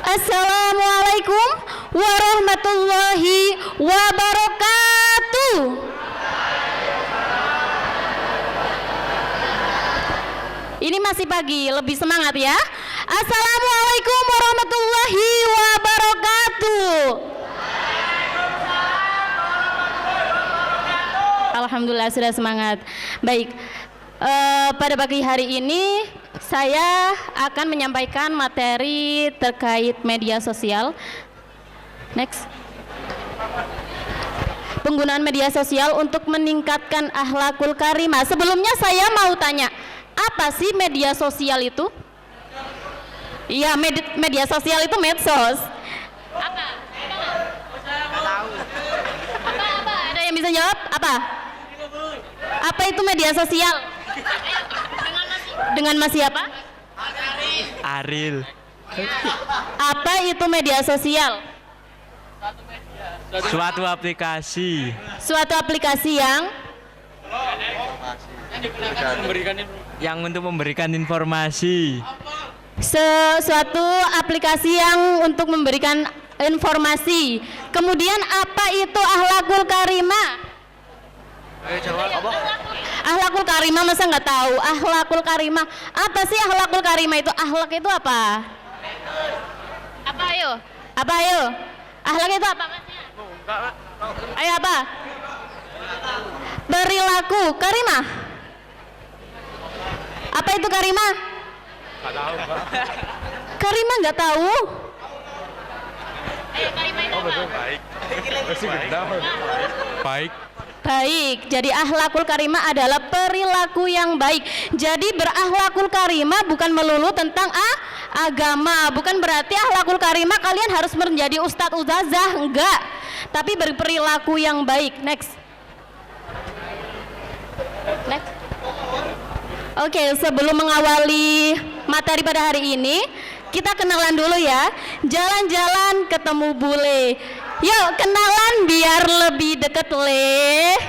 Assalamualaikum warahmatullahi wabarakatuh. Ini masih pagi, lebih semangat ya. Assalamualaikum warahmatullahi wabarakatuh. Alhamdulillah sudah semangat. Baik, pada pagi hari ini saya akan menyampaikan materi terkait media sosial. Next. Penggunaan media sosial untuk meningkatkan akhlakul karimah. Sebelumnya saya mau tanya, apa sih media sosial itu? Iya, media sosial itu medsos. Apa? Apa? Ada yang bisa jawab? Apa? Apa itu media sosial? Dengan Mas siapa? Aril. Apa itu media sosial? Suatu aplikasi Suatu aplikasi yang untuk memberikan informasi. Suatu aplikasi yang untuk memberikan informasi. Kemudian apa itu akhlakul karimah? Akhlakul karimah masa nggak tahu? Akhlakul karimah apa sih akhlakul karimah itu? Akhlak itu apa? Apa ayo? Apa ayo? Akhlak itu apa maksudnya? Ayo apa? Perilaku karimah. Apa itu karimah? Nggak tahu, Pak. Karimah nggak tahu? Ayo karimah itu apa? Baik. Baik, jadi akhlakul karimah adalah perilaku yang baik. Jadi berakhlakul karimah bukan melulu tentang agama. Bukan berarti akhlakul karimah kalian harus menjadi ustadz ustazah, enggak. Tapi berperilaku yang baik. Next. Next. Oke, sebelum mengawali materi pada hari ini, kita kenalan dulu ya. Jalan-jalan ketemu bule. Yuk kenalan biar lebih deket le.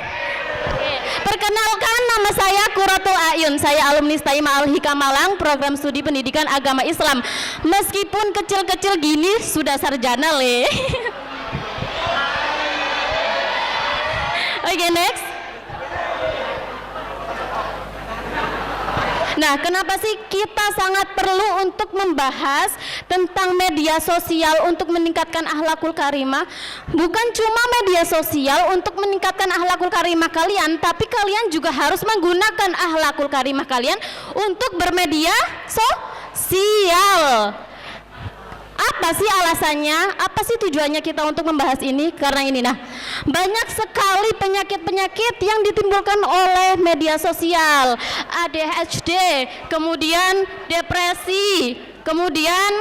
Perkenalkan, nama saya Quratul Ayun. Saya alumni Taima Al-Hikam Malang, program studi pendidikan agama Islam. Meskipun kecil-kecil gini sudah sarjana le. Oke, next. Nah, kenapa sih kita sangat perlu untuk membahas tentang media sosial untuk meningkatkan akhlakul karimah? Bukan cuma media sosial untuk meningkatkan akhlakul karimah kalian, tapi kalian juga harus menggunakan akhlakul karimah kalian untuk bermedia sosial. Apa sih alasannya? Apa sih tujuannya kita untuk membahas ini? Karena ini banyak sekali penyakit-penyakit yang ditimbulkan oleh media sosial. ADHD, kemudian depresi, kemudian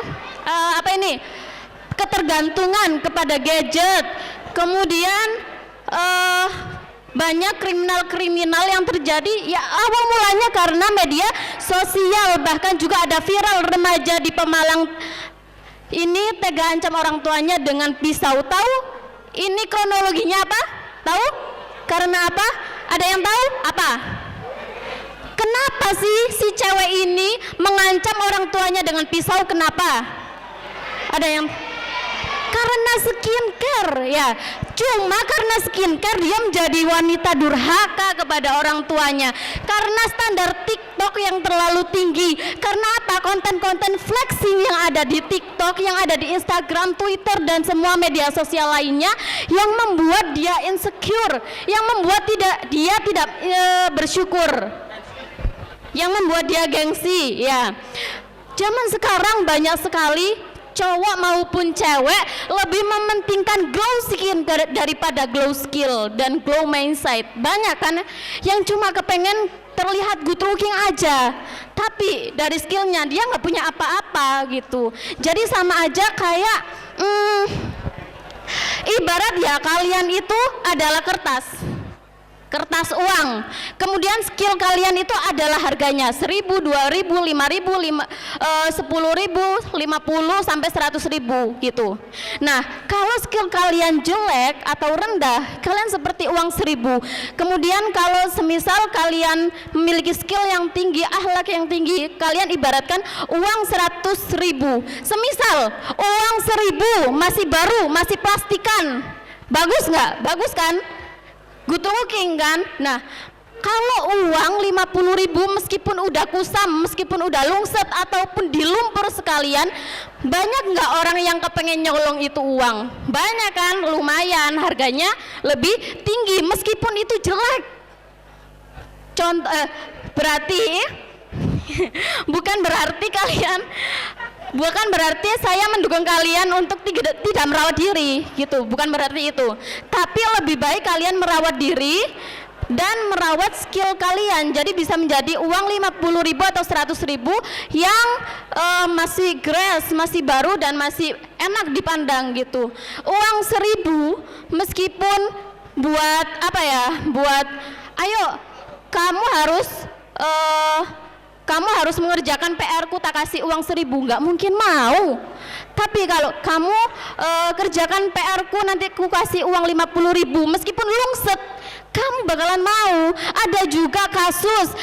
ketergantungan kepada gadget, kemudian banyak kriminal-kriminal yang terjadi ya awal mulanya karena media sosial. Bahkan juga ada viral remaja di Pemalang ini tega ancam orang tuanya dengan pisau. Tahu ini kronologinya apa? Tahu? Karena apa? Ada yang tahu? Apa? Kenapa sih si cewek ini mengancam orang tuanya dengan pisau? Kenapa? Ada yang? Karena skincare ya. Cuma karena skincare dia menjadi wanita durhaka kepada orang tuanya. Karena standar TikTok yang terlalu tinggi. Karena apa? Konten-konten flexing yang ada di TikTok, yang ada di Instagram, Twitter dan semua media sosial lainnya yang membuat dia insecure, yang membuat dia tidak bersyukur, yang membuat dia gengsi ya. Zaman sekarang banyak sekali cowok maupun cewek lebih mementingkan glow skin daripada glow skill dan glow mindset. Banyak kan yang cuma kepengen terlihat good looking aja, tapi dari skillnya dia nggak punya apa-apa gitu. Jadi sama aja kayak ibarat ya kalian itu adalah kertas. kertas uang. Kemudian skill kalian itu adalah harganya 1.000, 2.000, 5.000, 10.000, 50 sampai 100.000 gitu. Nah, kalau skill kalian jelek atau rendah, kalian seperti uang 1.000. Kemudian kalau semisal kalian memiliki skill yang tinggi, akhlak yang tinggi, kalian ibaratkan uang 100.000. Semisal uang 1.000 masih baru, masih plastikan, bagus nggak? Bagus kan? Good looking kan? Nah, kalau uang 50.000 meskipun udah kusam, meskipun udah lungset ataupun dilumpur sekalian, banyak nggak orang yang kepengen nyolong itu uang? Banyak kan? Lumayan, harganya lebih tinggi meskipun itu jelek. Contoh, berarti bukan berarti saya mendukung kalian untuk tidak merawat diri gitu, bukan berarti itu. Tapi lebih baik kalian merawat diri dan merawat skill kalian, jadi bisa menjadi uang 50.000 atau 100.000 yang masih grass, masih baru dan masih enak dipandang gitu. Uang 1.000 meskipun buat apa ya, buat ayo kamu harus mengerjakan PR-ku, tak kasih uang 1.000, nggak mungkin mau. Tapi kalau kamu kerjakan PR-ku, nanti ku kasih uang 50.000 meskipun lungset, kamu bakalan mau. Ada juga kasus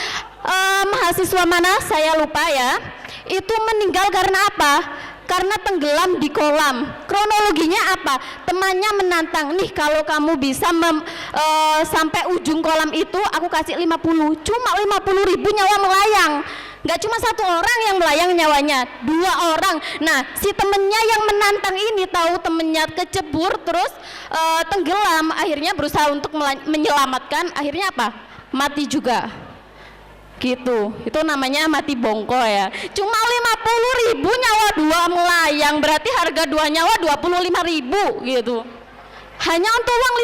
mahasiswa mana saya lupa ya, itu meninggal karena apa? Karena tenggelam di kolam. Kronologinya apa? Temannya menantang, nih kalau kamu bisa sampai ujung kolam itu aku kasih 50. Cuma 50.000 nyawa melayang. Gak cuma satu orang yang melayang nyawanya, 2 orang. Nah, si temennya yang menantang ini tahu temennya kecebur terus tenggelam, akhirnya berusaha untuk menyelamatkan, akhirnya apa? Mati juga. Gitu, itu namanya mati bongko ya. Cuma 50.000 nyawa 2 melayang, berarti harga 2 nyawa 25.000 gitu. Hanya untuk uang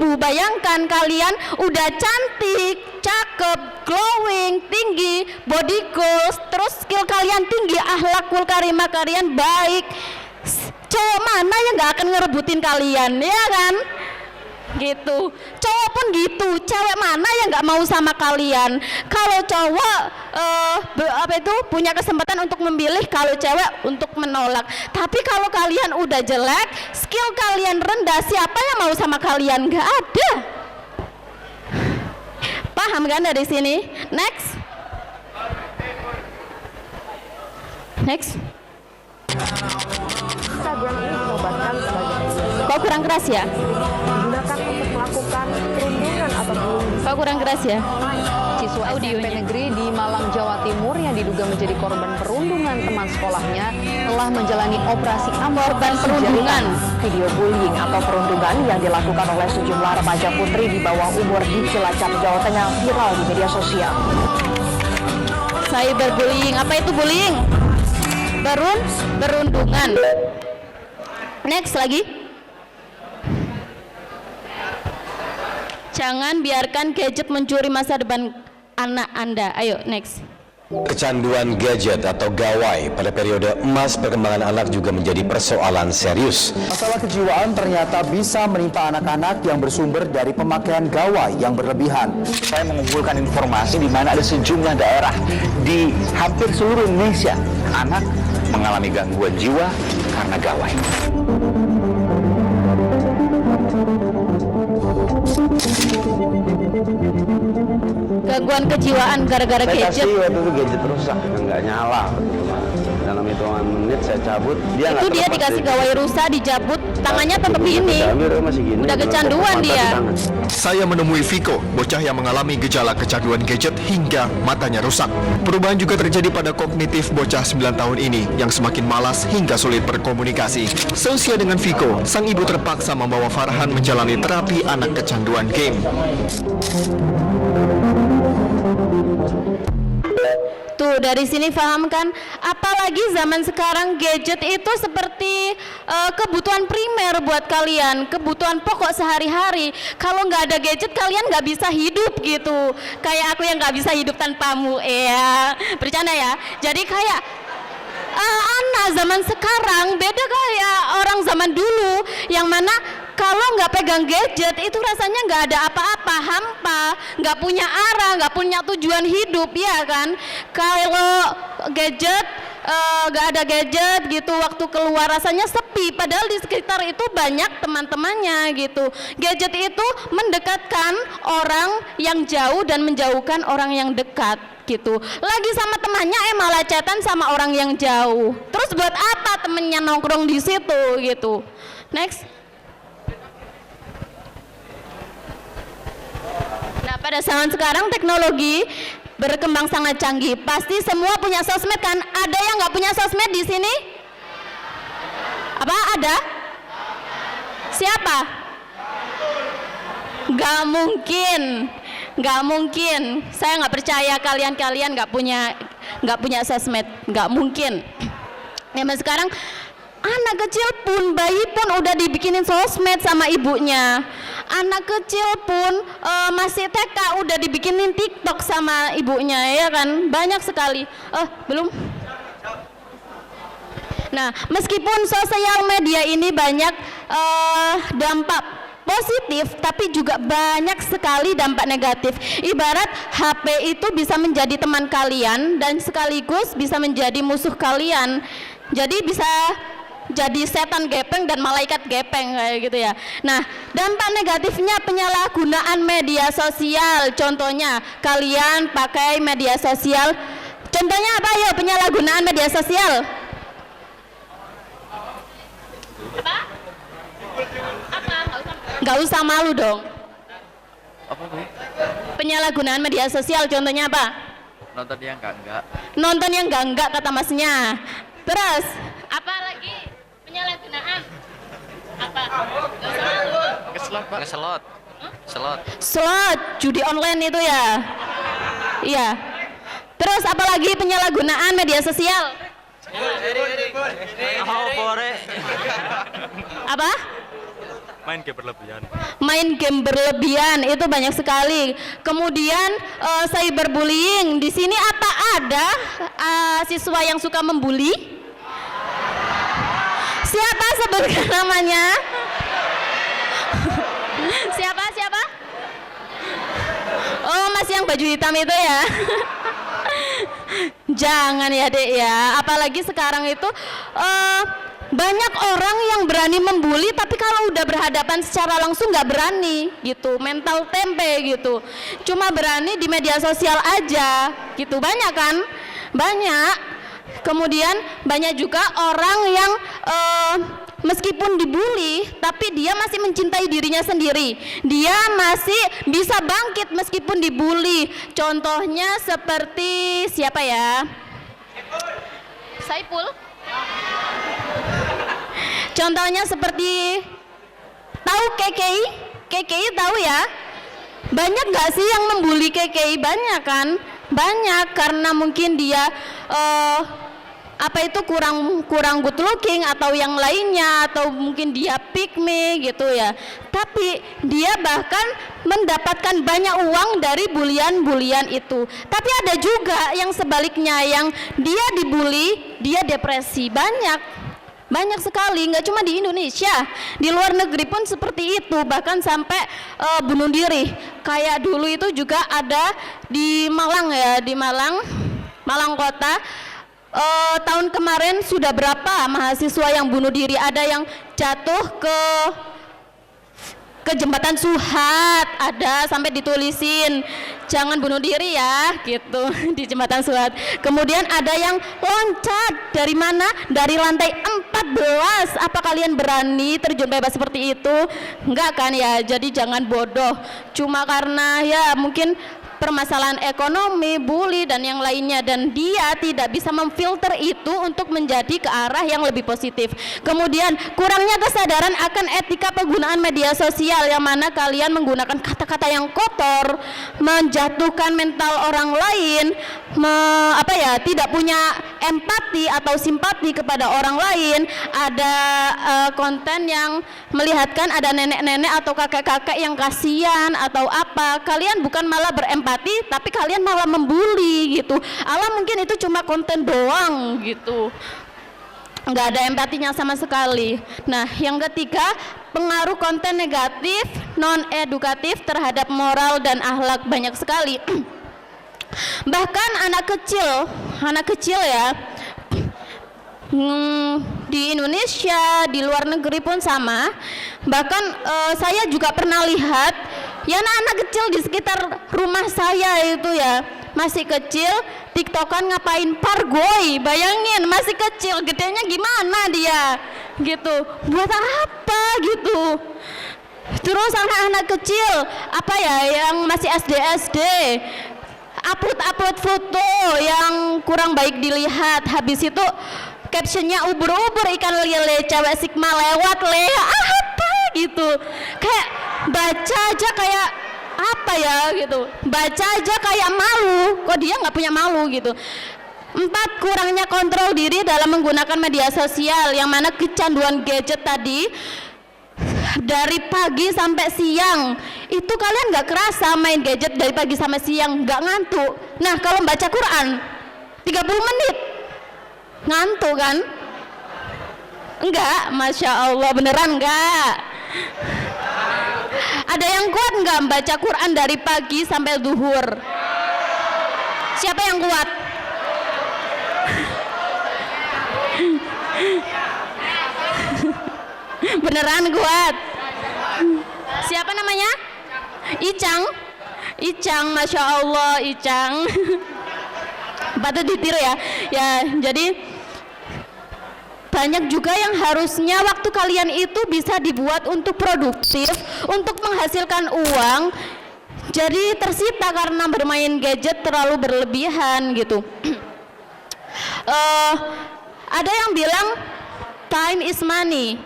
50.000. Bayangkan kalian udah cantik, cakep, glowing, tinggi, body goals, terus skill kalian tinggi, akhlakul karimah kalian baik. Cowok mana yang gak akan ngerebutin kalian, ya kan? Gitu. Cowok pun gitu, cewek mana yang nggak mau sama kalian? Kalau cowok punya kesempatan untuk memilih, kalau cewek untuk menolak. Tapi kalau kalian udah jelek, skill kalian rendah, siapa yang mau sama kalian? Nggak ada. Paham kan dari sini? Next. Instagram ini dinobatkan sebagai Kok kurang keras ya? digunakan untuk melakukan perundungan atau bullying. Kok kurang keras ya? Siswa SMP Audionya. negeri di Malang, Jawa Timur yang diduga menjadi korban perundungan teman sekolahnya telah menjalani operasi amor Korban perundungan. Video bullying atau perundungan yang dilakukan oleh sejumlah remaja putri di bawah umur di Cilacap, Jawa Tengah viral di media sosial. Cyberbullying, apa itu bullying? Perundungan. Next lagi. Jangan biarkan gadget mencuri masa depan anak Anda. Ayo next. Kecanduan gadget atau gawai pada periode emas perkembangan anak juga menjadi persoalan serius. Masalah kejiwaan ternyata bisa menimpa anak-anak yang bersumber dari pemakaian gawai yang berlebihan. Saya mengumpulkan informasi di mana ada sejumlah daerah di hampir seluruh Indonesia anak mengalami gangguan jiwa karena gawai. Gangguan kejiwaan gara-gara Saya gadget. kasih waktu itu gadget rusak, nggak nyala. Dalam hitungan menit saya cabut, dia nggak Itu dia terlepas dikasih dari- gawai rusak, dijabut, tangannya tetap ini. Masih gini, Udah kecanduan mata di dia. tangan. Saya menemui Viko, bocah yang mengalami gejala kecanduan gadget hingga matanya rusak. Perubahan juga terjadi pada kognitif bocah 9 tahun ini yang semakin malas hingga sulit berkomunikasi. Seusia dengan Viko, sang ibu terpaksa membawa Farhan menjalani terapi anak kecanduan game. Tuh dari sini paham kan? Apalagi zaman sekarang gadget itu seperti kebutuhan primer buat kalian, kebutuhan pokok sehari-hari. Kalau nggak ada gadget kalian nggak bisa hidup gitu. Kayak aku yang nggak bisa hidup tanpamu, ya. Bercanda ya. Jadi kayak anak zaman sekarang beda kayak orang zaman dulu yang mana kalau nggak pegang gadget itu rasanya nggak ada apa-apa, hampa, nggak punya arah, nggak punya tujuan hidup, ya kan? Kalau gadget nggak ada gadget gitu, waktu keluar rasanya sepi, padahal di sekitar itu banyak teman-temannya gitu. Gadget itu mendekatkan orang yang jauh dan menjauhkan orang yang dekat gitu. Lagi sama temannya malah chatan sama orang yang jauh. Terus buat apa temennya nongkrong di situ gitu. Next. Nah, pada zaman sekarang teknologi berkembang sangat canggih. Pasti semua punya sosmed kan? Ada yang nggak punya sosmed di sini? Apa ada? Siapa? Nggak mungkin, nggak mungkin. Saya nggak percaya kalian nggak punya sosmed, nggak mungkin. Zaman sekarang anak kecil pun, bayi pun udah dibikinin sosmed sama ibunya. Anak kecil pun masih TK udah dibikinin TikTok sama ibunya, ya kan? Banyak sekali. Belum. Nah, meskipun sosial media ini banyak dampak positif, tapi juga banyak sekali dampak negatif. Ibarat HP itu bisa menjadi teman kalian dan sekaligus bisa menjadi musuh kalian. Jadi bisa jadi setan gepeng dan malaikat gepeng kayak gitu ya. Nah, dampak negatifnya penyalahgunaan media sosial. Contohnya kalian pakai media sosial. Contohnya apa ya penyalahgunaan media sosial? Apa? Nggak usah malu dong. Apa tuh? Penyalahgunaan media sosial contohnya apa? Nonton yang enggak. Nonton yang enggak kata masnya. Terus apa lagi? Penyalahgunaan apa? Ngeselot. Slot, judi online itu ya. Iya. Terus apa lagi penyalahgunaan media sosial? Apa? Main game berlebihan. Main game berlebihan itu banyak sekali. Kemudian cyberbullying. Di sini apa ada siswa yang suka membuli? Siapa sebutkan namanya? Siapa? Oh, masih yang baju hitam itu ya. Jangan ya Dek ya. Apalagi sekarang itu banyak orang yang berani membuli, tapi kalau udah berhadapan secara langsung nggak berani gitu, mental tempe gitu, cuma berani di media sosial aja gitu. Banyak kan? Banyak. Kemudian banyak juga orang yang meskipun dibully, tapi dia masih mencintai dirinya sendiri. Dia masih bisa bangkit meskipun dibully. Contohnya seperti siapa ya? Saipul. Contohnya seperti tahu KKI? KKI tahu ya? Banyak nggak sih yang membuli KKI? Banyak kan? Banyak karena mungkin dia apa itu kurang good looking atau yang lainnya, atau mungkin dia pick me gitu ya. Tapi dia bahkan mendapatkan banyak uang dari bulian-bulian itu. Tapi ada juga yang sebaliknya, yang dia dibully, dia depresi. Banyak sekali, nggak cuma di Indonesia, di luar negeri pun seperti itu, bahkan sampai bunuh diri. Kayak dulu itu juga ada di Malang ya, di Malang Kota. Tahun kemarin sudah berapa mahasiswa yang bunuh diri? Ada yang jatuh ke jembatan Suhat, ada sampai ditulisin jangan bunuh diri ya gitu di jembatan Suhat. Kemudian ada yang loncat dari mana? Dari lantai 14. Apa kalian berani terjun bebas seperti itu? Enggak kan ya. Jadi jangan bodoh cuma karena ya mungkin permasalahan ekonomi, bully dan yang lainnya, dan dia tidak bisa memfilter itu untuk menjadi ke arah yang lebih positif. Kemudian kurangnya kesadaran akan etika penggunaan media sosial, yang mana kalian menggunakan kata-kata yang kotor, menjatuhkan mental orang lain, tidak punya empati atau simpati kepada orang lain. Ada konten yang melihatkan ada nenek-nenek atau kakek-kakek yang kasihan atau apa, kalian bukan malah berempati, tapi kalian malah membuli gitu. Allah mungkin itu cuma konten doang gitu. nggak ada empatinya sama sekali. Nah, yang ketiga, pengaruh konten negatif non edukatif terhadap moral dan akhlak banyak sekali. Bahkan anak kecil ya, di Indonesia, di luar negeri pun sama. Bahkan saya juga pernah lihat ya anak-anak kecil di sekitar rumah saya itu ya, masih kecil, tiktokan ngapain pargoy, bayangin masih kecil, gedenya gimana dia gitu, buat apa gitu. Terus anak-anak kecil apa ya yang masih SD upload foto yang kurang baik dilihat, habis itu captionnya ubur-ubur ikan lele, cewek sigma lewat apa gitu, kayak baca aja kayak apa ya gitu, baca aja kayak malu, kok dia nggak punya malu gitu. 4, kurangnya kontrol diri dalam menggunakan media sosial, yang mana kecanduan gadget tadi dari pagi sampai siang itu kalian nggak kerasa main gadget dari pagi sampai siang, nggak ngantuk. Nah kalau baca Quran 30 menit ngantuk kan? Enggak, Masya Allah, beneran enggak? Ada yang kuat nggak baca Quran dari pagi sampai duhur? Siapa yang kuat? Beneran kuat? Siapa namanya? Icang, Masya Allah, Icang. Patut ditiru ya. Ya, jadi banyak juga yang harusnya waktu kalian itu bisa dibuat untuk produktif, untuk menghasilkan uang, jadi tersita karena bermain gadget terlalu berlebihan gitu. Ada yang bilang time is money,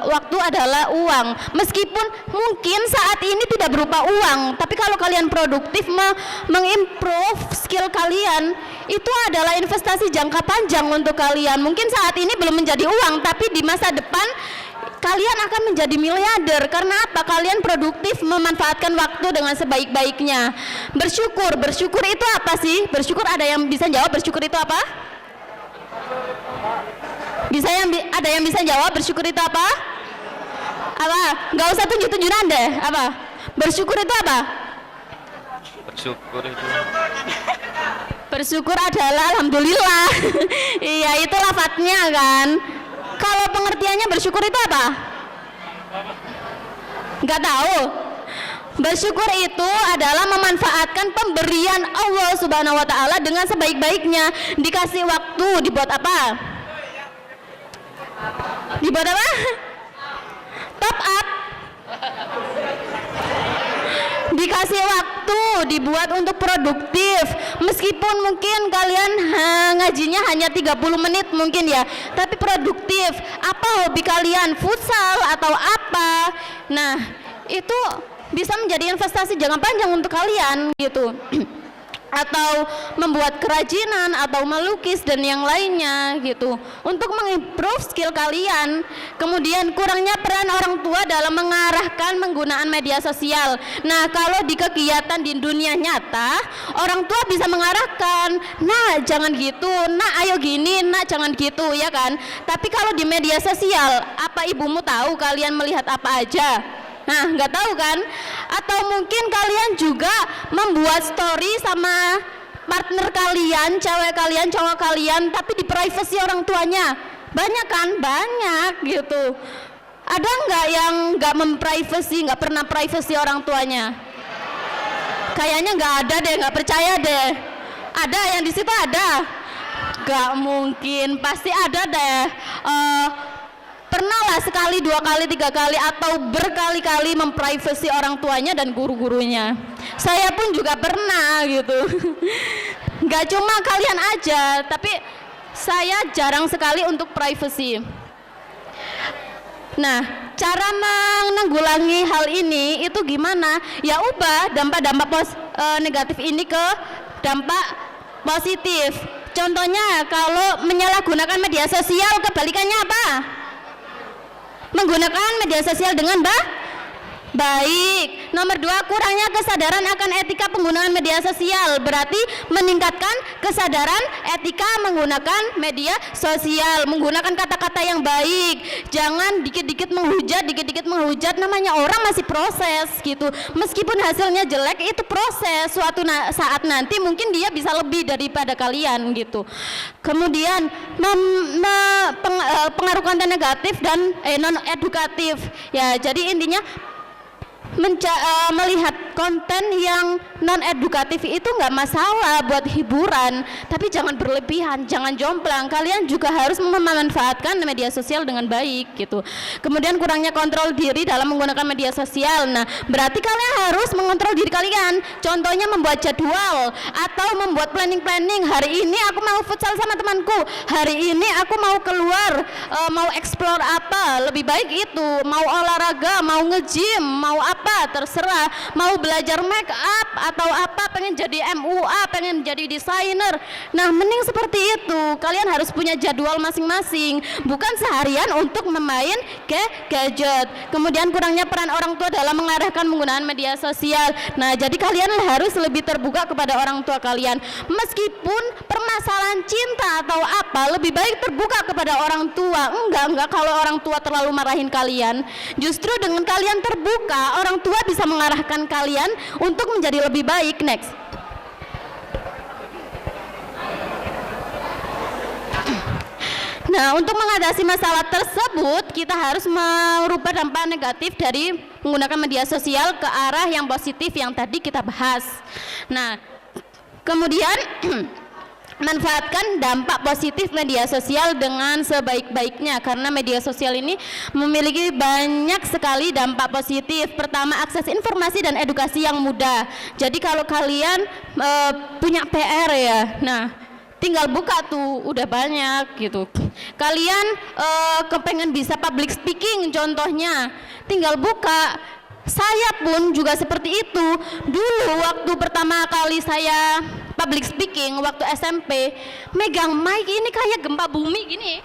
waktu adalah uang. Meskipun mungkin saat ini tidak berupa uang, tapi kalau kalian produktif mengimprove skill kalian, itu adalah investasi jangka panjang untuk kalian. Mungkin saat ini belum menjadi uang, tapi di masa depan kalian akan menjadi miliarder. Karena apa? Kalian produktif memanfaatkan waktu dengan sebaik-baiknya. Bersyukur itu apa sih? Bersyukur, ada yang bisa jawab bersyukur itu apa? Ada yang bisa jawab bersyukur itu apa? Apa? Gak usah tunjuk-tunjukan deh. Apa? Bersyukur itu apa? Bersyukur adalah alhamdulillah. Iya, itu lafadznya kan. Kalau pengertiannya bersyukur itu apa? Gak tahu. Bersyukur itu adalah memanfaatkan pemberian Allah Subhanahu wa Ta'ala dengan sebaik-baiknya. Dikasih waktu, dibuat apa? Dibuat apa? Top up. Dikasih waktu, dibuat untuk produktif. Meskipun mungkin kalian ngajinya hanya 30 menit mungkin ya, tapi produktif. Apa hobi kalian? Futsal atau apa? Nah, itu bisa menjadi investasi jangka panjang untuk kalian gitu. Atau membuat kerajinan atau melukis dan yang lainnya gitu, untuk mengimprove skill kalian. Kemudian kurangnya peran orang tua dalam mengarahkan penggunaan media sosial. Nah, kalau di kegiatan di dunia nyata, orang tua bisa mengarahkan, nah jangan gitu, nah ayo gini, nah jangan gitu, ya kan. Tapi kalau di media sosial, apa ibumu tahu kalian melihat apa aja? Nah, nggak tahu kan? Atau mungkin kalian juga membuat story sama partner kalian, cewek kalian, cowok kalian, tapi di privacy orang tuanya. Banyak kan? Banyak gitu. Ada nggak yang nggak memprivacy, nggak pernah privacy orang tuanya? Kayaknya nggak ada deh, nggak percaya deh. Ada yang di situ ada? Nggak mungkin, pasti ada deh. Pernah lah sekali, 2 kali, 3 kali, atau berkali-kali memprivasi orang tuanya dan guru-gurunya. Saya pun juga pernah gitu. Gak cuma kalian aja, tapi saya jarang sekali untuk privacy. Nah, cara menanggulangi hal ini itu gimana? Ya ubah dampak-dampak negatif ini ke dampak positif. Contohnya kalau menyalahgunakan media sosial, kebalikannya apa? Menggunakan media sosial dengan baik. Nomor 2, kurangnya kesadaran akan etika penggunaan media sosial, berarti meningkatkan kesadaran etika menggunakan media sosial, menggunakan kata-kata yang baik, jangan dikit-dikit menghujat, namanya orang masih proses gitu. Meskipun hasilnya jelek, itu proses, suatu saat nanti mungkin dia bisa lebih daripada kalian gitu. Kemudian pengaruh konten negatif dan non edukatif ya, jadi intinya melihat konten yang non edukatif itu nggak masalah buat hiburan, tapi jangan berlebihan, jangan jomplang. Kalian juga harus memanfaatkan media sosial dengan baik gitu. Kemudian kurangnya kontrol diri dalam menggunakan media sosial. Nah, berarti kalian harus mengontrol diri kalian. Contohnya membuat jadwal atau membuat planning. Hari ini aku mau futsal sama temanku. Hari ini aku mau keluar, mau explore apa. Lebih baik itu, mau olahraga, mau nge-gym, mau apa, terserah. Mau belajar make up atau apa, pengen jadi MUA, pengen jadi desainer. Nah, mending seperti itu. Kalian harus punya jadwal masing-masing, bukan seharian untuk memain gadget. Kemudian kurangnya peran orang tua dalam mengarahkan penggunaan media sosial. Nah, jadi kalian harus lebih terbuka kepada orang tua kalian. Meskipun permasalahan cinta atau apa, lebih baik terbuka kepada orang tua. Enggak kalau orang tua terlalu marahin kalian. Justru dengan kalian terbuka, orang tua bisa mengarahkan kalian untuk menjadi lebih baik. Next. Nah, untuk mengatasi masalah tersebut, kita harus merubah dampak negatif dari menggunakan media sosial ke arah yang positif yang tadi kita bahas. Nah, kemudian manfaatkan dampak positif media sosial dengan sebaik-baiknya, karena media sosial ini memiliki banyak sekali dampak positif. Pertama, akses informasi dan edukasi yang mudah. Jadi kalau kalian punya PR ya, nah tinggal buka tuh, udah banyak gitu. Kalian kepengen bisa public speaking contohnya, tinggal buka. Saya pun juga seperti itu. Dulu waktu pertama kali saya public speaking waktu SMP, megang mic ini kayak gempa bumi gini.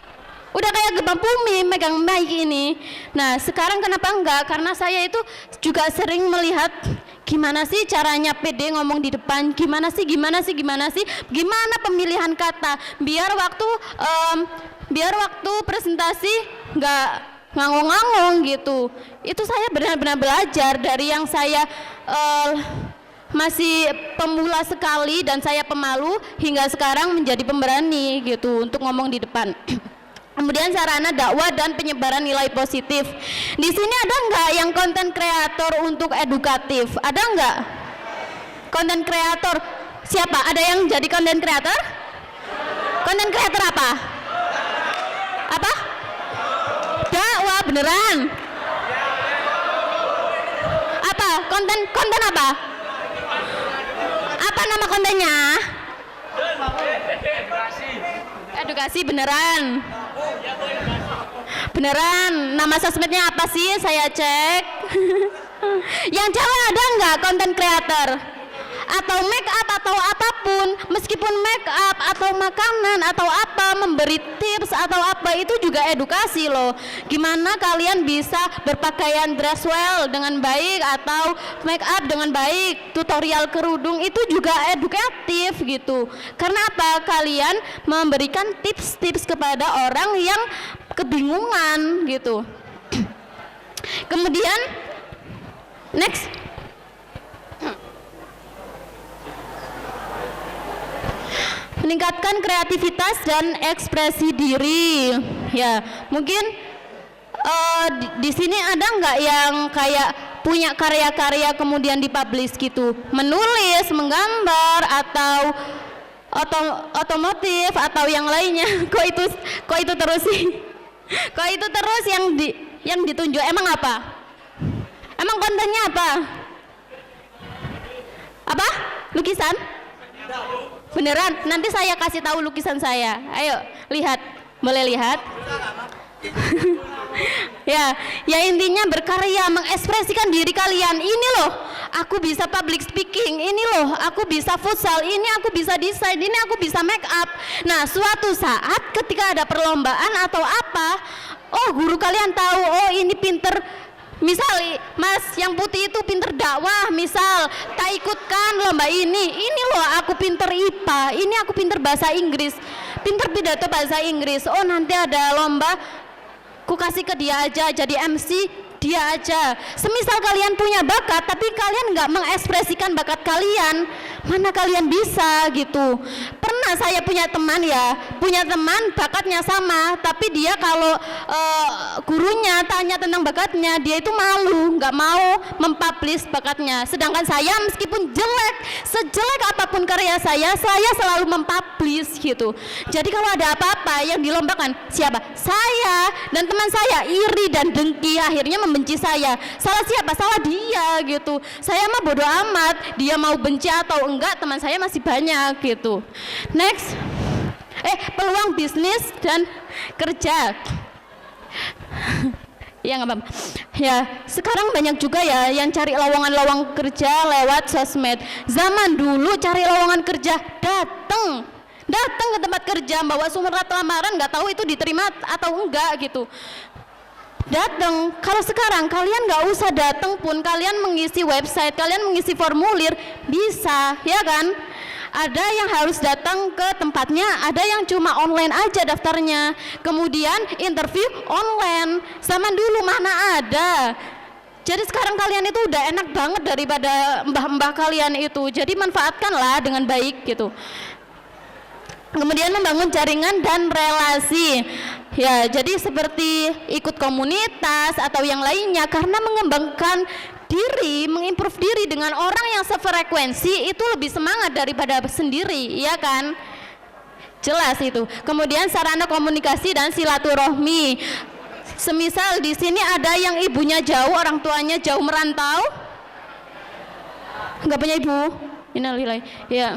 Udah kayak gempa bumi megang mic ini. Nah, sekarang kenapa enggak? Karena saya itu juga sering melihat gimana sih caranya pede ngomong di depan, gimana sih gimana pemilihan kata biar waktu presentasi enggak ngangong-ngangong gitu. Itu saya benar-benar belajar dari yang saya masih pemula sekali dan saya pemalu hingga sekarang menjadi pemberani gitu untuk ngomong di depan. Kemudian sarana dakwah dan penyebaran nilai positif. Di sini ada nggak yang konten kreator untuk edukatif? Ada nggak? Konten kreator siapa? Ada yang jadi konten kreator? Konten kreator apa? Apa? Dakwah beneran? Apa? Konten apa? Apa nama kontennya? Edukasi beneran? Beneran? Nama sosmednya apa sih? Saya cek. Yang cewek ada nggak konten kreator? Atau make up atau apapun, meskipun make up atau makanan atau apa, memberi tips atau apa, itu juga edukasi loh. Gimana kalian bisa berpakaian dress well dengan baik atau make up dengan baik, tutorial kerudung, itu juga edukatif gitu. Karena apa? Kalian memberikan tips-tips kepada orang yang kebingungan gitu. Kemudian next, meningkatkan kreativitas dan ekspresi diri. Ya, mungkin di sini ada nggak yang kayak punya karya-karya kemudian dipublish gitu, menulis, menggambar atau otomotif atau yang lainnya. Kok itu terus sih? Kok itu terus yang ditunjuk? Emang apa? Emang kontennya apa? Apa? Lukisan? Beneran? Nanti saya kasih tahu lukisan saya. Ayo lihat, boleh lihat? ya intinya berkarya, mengekspresikan diri kalian. Ini loh, aku bisa public speaking. Ini loh, aku bisa futsal. Ini aku bisa desain. Ini aku bisa make up. Nah, suatu saat ketika ada perlombaan atau apa, oh guru kalian tahu, oh ini pinter Misal, Mas, yang putih itu pinter dakwah, misal, tak ikutkan lomba ini loh aku pinter IPA, ini aku pinter bahasa Inggris, pinter pidato bahasa Inggris, oh nanti ada lomba, ku kasih ke dia aja, jadi MC, dia aja. Semisal kalian punya bakat, tapi kalian nggak mengekspresikan bakat kalian, mana kalian bisa gitu. Pernah saya punya teman bakatnya sama, tapi dia kalau gurunya tanya tentang bakatnya, dia itu malu, nggak mau mempublish bakatnya. Sedangkan saya meskipun jelek, sejelek apapun karya saya selalu mempublish gitu. Jadi kalau ada apa-apa yang dilombakan, siapa? Saya dan teman saya iri dan dengki, akhirnya membenci saya. Salah siapa? Salah dia gitu. Saya mah bodoh amat, dia mau benci atau enggak, teman saya masih banyak gitu. Next, peluang bisnis dan kerja. Ya nggak apa-apa. Ya, sekarang banyak juga ya yang cari lowongan kerja lewat sosmed. Zaman dulu cari lowongan kerja datang ke tempat kerja, bawa surat lamaran, nggak tahu itu diterima atau enggak gitu. Datang. Kalau sekarang kalian nggak usah datang pun, kalian mengisi website, kalian mengisi formulir bisa, ya kan? Ada yang harus datang ke tempatnya, ada yang cuma online aja daftarnya. Kemudian interview online. Zaman dulu mana ada. Jadi sekarang kalian itu udah enak banget daripada mbah-mbah kalian itu. Jadi manfaatkanlah dengan baik gitu. Kemudian membangun jaringan dan relasi. Ya, jadi seperti ikut komunitas atau yang lainnya, karena mengembangkan diri, mengimprove diri dengan orang yang sefrekuensi itu lebih semangat daripada sendiri, ya kan? Jelas itu. Kemudian sarana komunikasi dan silaturahmi. Semisal di sini ada yang ibunya jauh, orang tuanya jauh merantau, nggak punya ibu, innalillahi, ya.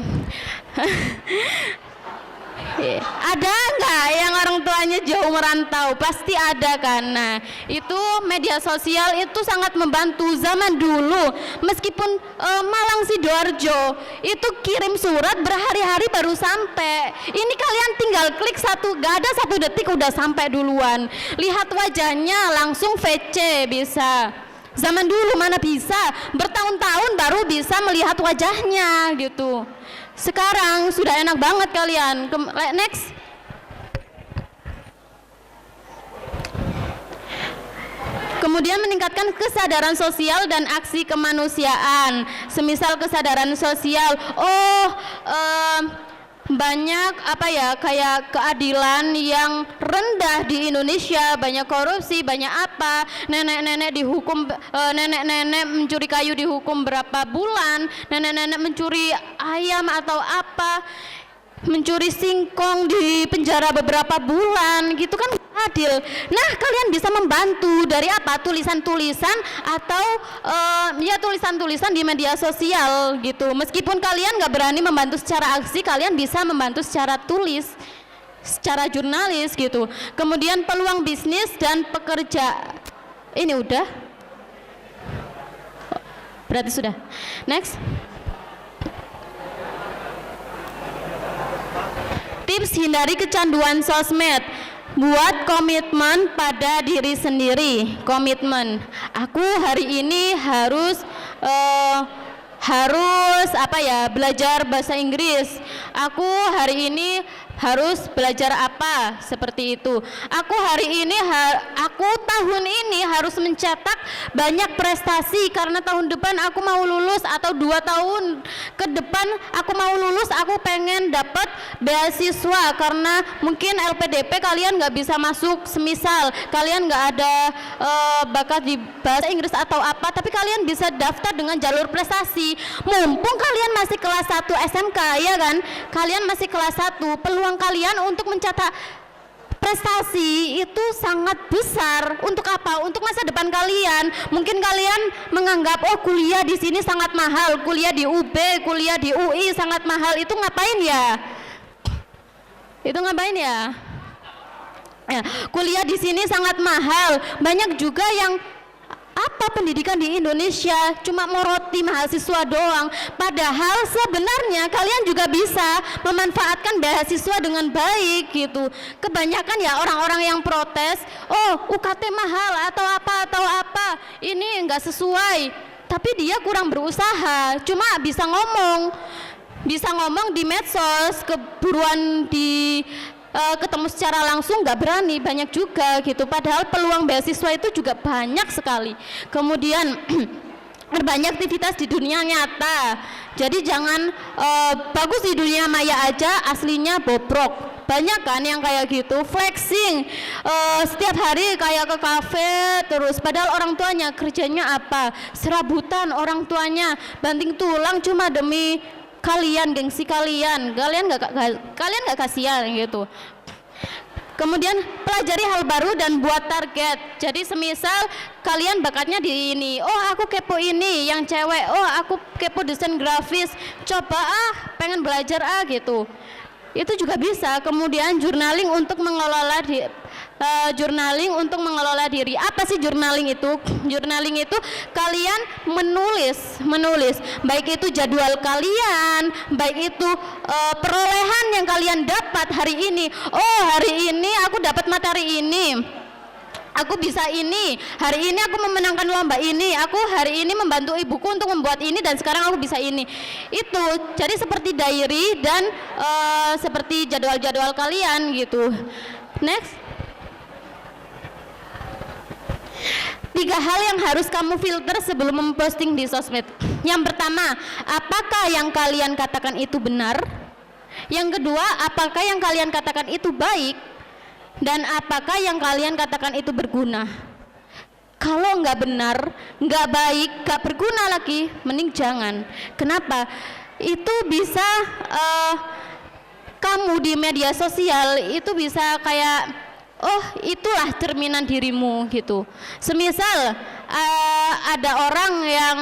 Ada nggak yang orang tuanya jauh merantau? Pasti ada kan. Nah, itu media sosial itu sangat membantu. Zaman dulu meskipun Malang Sidoarjo itu kirim surat berhari-hari baru sampai. Ini kalian tinggal klik nggak ada 1 detik udah sampai duluan. Lihat wajahnya langsung VC bisa. Zaman dulu mana bisa, bertahun-tahun baru bisa melihat wajahnya gitu. Sekarang sudah enak banget kalian. Next. Kemudian meningkatkan kesadaran sosial dan aksi kemanusiaan. Semisal kesadaran sosial, banyak kayak keadilan yang rendah di Indonesia, banyak korupsi, banyak apa, nenek-nenek dihukum, nenek-nenek mencuri kayu dihukum berapa bulan, nenek-nenek mencuri ayam atau apa, mencuri singkong di penjara beberapa bulan, gitu kan adil. Nah, kalian bisa membantu dari apa? Tulisan-tulisan atau tulisan-tulisan di media sosial gitu. Meskipun kalian nggak berani membantu secara aksi, kalian bisa membantu secara tulis, secara jurnalis gitu. Kemudian peluang bisnis dan pekerja. Ini udah? Berarti sudah. Next. Tips hindari kecanduan sosmed. Buat komitmen pada diri sendiri. Komitmen. Aku hari ini harus belajar bahasa Inggris. Aku hari ini harus belajar apa, seperti itu. Aku tahun ini harus mencetak banyak prestasi karena tahun depan aku mau lulus, atau 2 tahun ke depan aku mau lulus, aku pengen dapat beasiswa karena mungkin LPDP kalian nggak bisa masuk, semisal kalian nggak ada bakat di bahasa Inggris atau apa, tapi kalian bisa daftar dengan jalur prestasi. Mumpung kalian masih kelas 1 SMK, ya kan? Kalian masih kelas 1, peluang kalian untuk mencetak prestasi itu sangat besar. Untuk apa? Untuk masa depan kalian. Mungkin kalian menganggap, oh kuliah di sini sangat mahal, kuliah di UB, kuliah di UI sangat mahal. Itu ngapain ya? Kuliah di sini sangat mahal. Banyak juga yang apa pendidikan di Indonesia cuma moroti mahasiswa doang, padahal sebenarnya kalian juga bisa memanfaatkan beasiswa dengan baik gitu. Kebanyakan ya orang-orang yang protes, oh UKT mahal atau apa, ini enggak sesuai, tapi dia kurang berusaha, cuma bisa ngomong di medsos, keburuan di ketemu secara langsung nggak berani, banyak juga gitu, padahal peluang beasiswa itu juga banyak sekali. Kemudian berbanyak aktivitas di dunia nyata, jadi jangan bagus di dunia maya aja, aslinya bobrok. Banyak kan yang kayak gitu, flexing setiap hari kayak ke kafe terus, padahal orang tuanya kerjanya apa, serabutan, orang tuanya banting tulang cuma demi kalian, gengsi kalian nggak kasihan gitu. Kemudian pelajari hal baru dan buat target. Jadi semisal kalian bakatnya di ini, oh aku kepo ini yang cewek, oh aku kepo desain grafis, coba pengen belajar gitu, itu juga bisa. Kemudian journaling untuk mengelola diri. Apa sih journaling itu? Journaling itu kalian menulis baik itu jadwal kalian, baik itu perolehan yang kalian dapat hari ini. Oh, hari ini aku dapat materi ini, aku bisa ini, hari ini aku memenangkan lomba ini, aku hari ini membantu ibuku untuk membuat ini, dan sekarang aku bisa ini. Itu jadi seperti diary dan seperti jadwal-jadwal kalian gitu. Next. 3 hal yang harus kamu filter sebelum memposting di sosmed. Yang pertama, apakah yang kalian katakan itu benar? Yang kedua, apakah yang kalian katakan itu baik? Dan apakah yang kalian katakan itu berguna? Kalau nggak benar, nggak baik, nggak berguna lagi, mending jangan. Kenapa? Itu bisa kamu di media sosial itu bisa kayak, oh itulah cerminan dirimu gitu. Semisal ada orang yang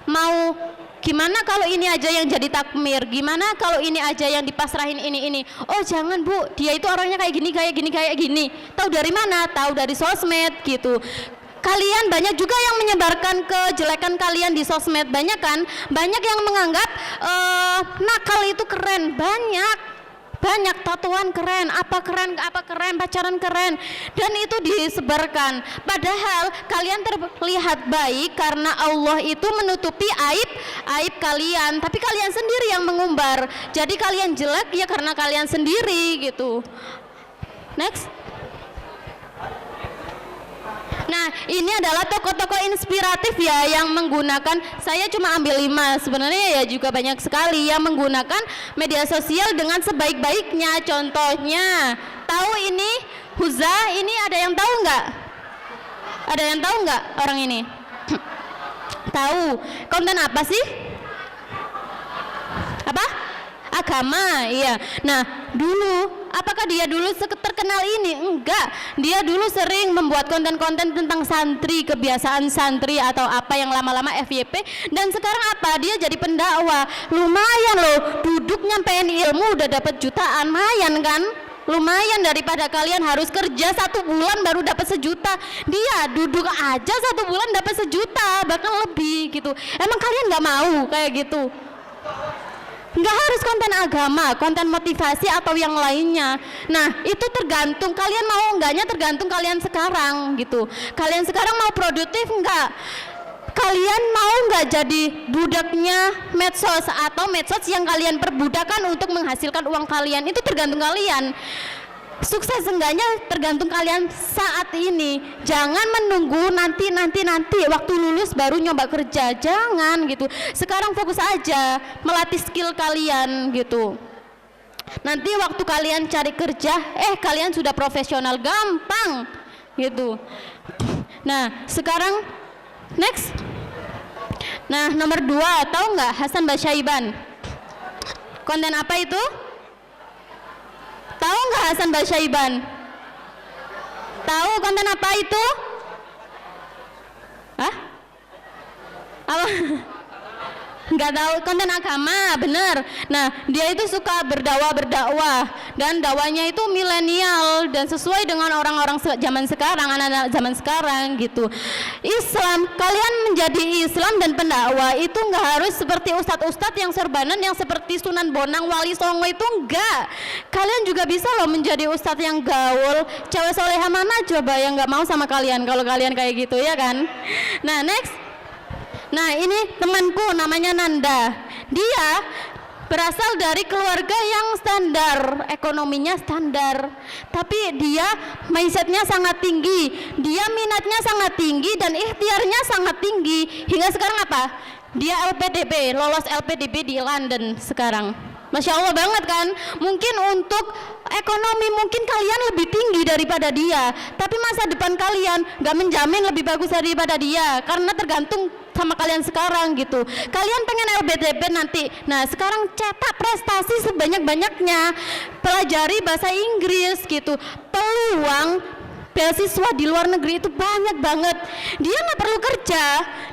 mau gimana kalau ini aja yang jadi takmir, gimana kalau ini aja yang dipasrahin ini. Oh jangan Bu, dia itu orangnya kayak gini. Tahu dari mana? Tahu dari sosmed gitu. Kalian banyak juga yang menyebarkan kejelekan kalian di sosmed. Banyak kan? Banyak yang menganggap nakal itu keren. Banyak tatoan keren, apa keren, pacaran keren, dan itu disebarkan. Padahal kalian terlihat baik karena Allah itu menutupi aib kalian, tapi kalian sendiri yang mengumbar. Jadi kalian jelek ya karena kalian sendiri gitu. Next. Nah, ini adalah tokoh-tokoh inspiratif ya yang menggunakan, saya cuma ambil 5, sebenarnya ya juga banyak sekali yang menggunakan media sosial dengan sebaik-baiknya. Contohnya, tahu ini Huza, ini ada yang tahu nggak? Ada yang tahu nggak orang ini? Tahu, konten apa sih? Apa? Agama, iya. Nah, dulu apakah dia dulu terkenal ini? Enggak. Dia dulu sering membuat konten-konten tentang santri, kebiasaan santri atau apa yang lama-lama FYP, dan sekarang apa? Dia jadi pendakwah. Lumayan loh, duduk nyampein ilmu udah dapat jutaan, lumayan kan? Lumayan daripada kalian harus kerja 1 bulan baru dapat 1 juta. Dia duduk aja 1 bulan dapat 1 juta, bahkan lebih gitu. Emang kalian nggak mau kayak gitu? Nggak harus konten agama, konten motivasi atau yang lainnya. Nah, itu tergantung kalian mau enggaknya, tergantung kalian sekarang gitu. Kalian sekarang mau produktif enggak? Kalian mau nggak jadi budaknya medsos, atau medsos yang kalian perbudakan untuk menghasilkan uang kalian? Itu tergantung kalian. Sukses enggaknya tergantung kalian saat ini. Jangan menunggu nanti waktu lulus baru nyoba kerja, jangan gitu. Sekarang fokus aja melatih skill kalian gitu. Nanti waktu kalian cari kerja, kalian sudah profesional, gampang gitu. Nah, sekarang next. Nah, nomor 2, tahu nggak Hasan Basyaiban? Konten apa itu? Tahu nggak Hasan Basyaiban? Tahu konten apa itu? Hah? Apa? Nggak tahu, konten agama, bener. Nah, dia itu suka berdakwah. dan dakwanya itu milenial dan sesuai dengan orang-orang zaman sekarang, anak-anak zaman sekarang gitu. Islam, kalian menjadi Islam dan pendakwah itu nggak harus seperti ustadz-ustadz yang serbanan yang seperti Sunan Bonang, Wali Songo itu enggak. Kalian juga bisa loh menjadi ustadz yang gaul. Cewek soleha mana coba yang nggak mau sama kalian kalau kalian kayak gitu, ya kan? Nah, next. Nah, ini temanku namanya Nanda. Dia berasal dari keluarga yang standar, ekonominya standar, tapi dia mindsetnya sangat tinggi, dia minatnya sangat tinggi dan ikhtiarnya sangat tinggi. Hingga sekarang apa? Dia LPDP, lolos LPDP di London sekarang. Masya Allah banget kan? Mungkin untuk ekonomi mungkin kalian lebih tinggi daripada dia, tapi masa depan kalian gak menjamin lebih bagus daripada dia, karena tergantung sama kalian sekarang gitu. Kalian pengen LPDP nanti, nah sekarang cetak prestasi sebanyak-banyaknya, pelajari bahasa Inggris gitu. Peluang beasiswa di luar negeri itu banyak banget. Dia nggak perlu kerja,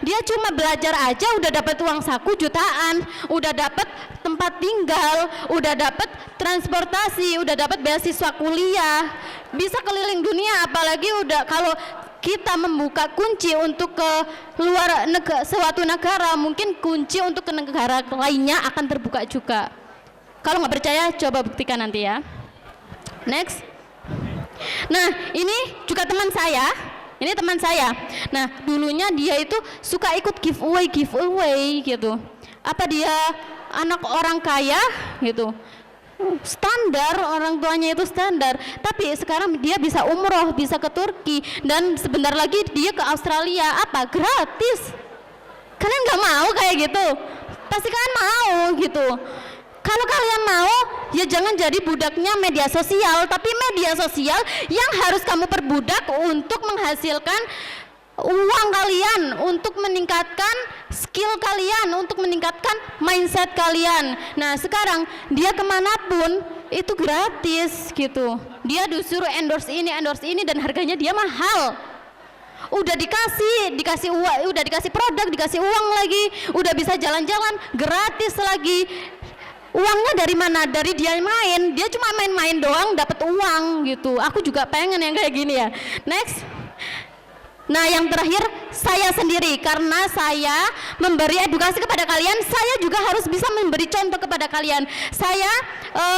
dia cuma belajar aja udah dapat uang saku jutaan, udah dapat tempat tinggal, udah dapat transportasi, udah dapat beasiswa kuliah, bisa keliling dunia. Apalagi udah kalau kita membuka kunci untuk ke luar suatu negara, mungkin kunci untuk ke negara lainnya akan terbuka juga. Kalau nggak percaya coba buktikan nanti ya. Next. Nah, ini juga teman saya. Ini teman saya. Nah, dulunya dia itu suka ikut giveaway gitu. Apa dia anak orang kaya gitu? Standar, orang tuanya itu standar. Tapi sekarang dia bisa umroh, bisa ke Turki, dan sebentar lagi dia ke Australia. Apa? Gratis. Kalian nggak mau kayak gitu? Pasti kalian mau gitu. Kalau kalian mau, ya jangan jadi budaknya media sosial, tapi media sosial yang harus kamu perbudak untuk menghasilkan uang kalian, untuk meningkatkan skill kalian, untuk meningkatkan mindset kalian. Nah sekarang dia kemanapun itu gratis gitu. Dia disuruh endorse ini dan harganya dia mahal. Udah dikasih uang, udah dikasih produk, dikasih uang lagi, udah bisa jalan-jalan gratis lagi. Uangnya dari mana? Dari dia main. Dia cuma main-main doang dapat uang gitu. Aku juga pengen yang kayak gini ya. Next. Nah, yang terakhir saya sendiri, karena saya memberi edukasi kepada kalian, saya juga harus bisa memberi contoh kepada kalian. Saya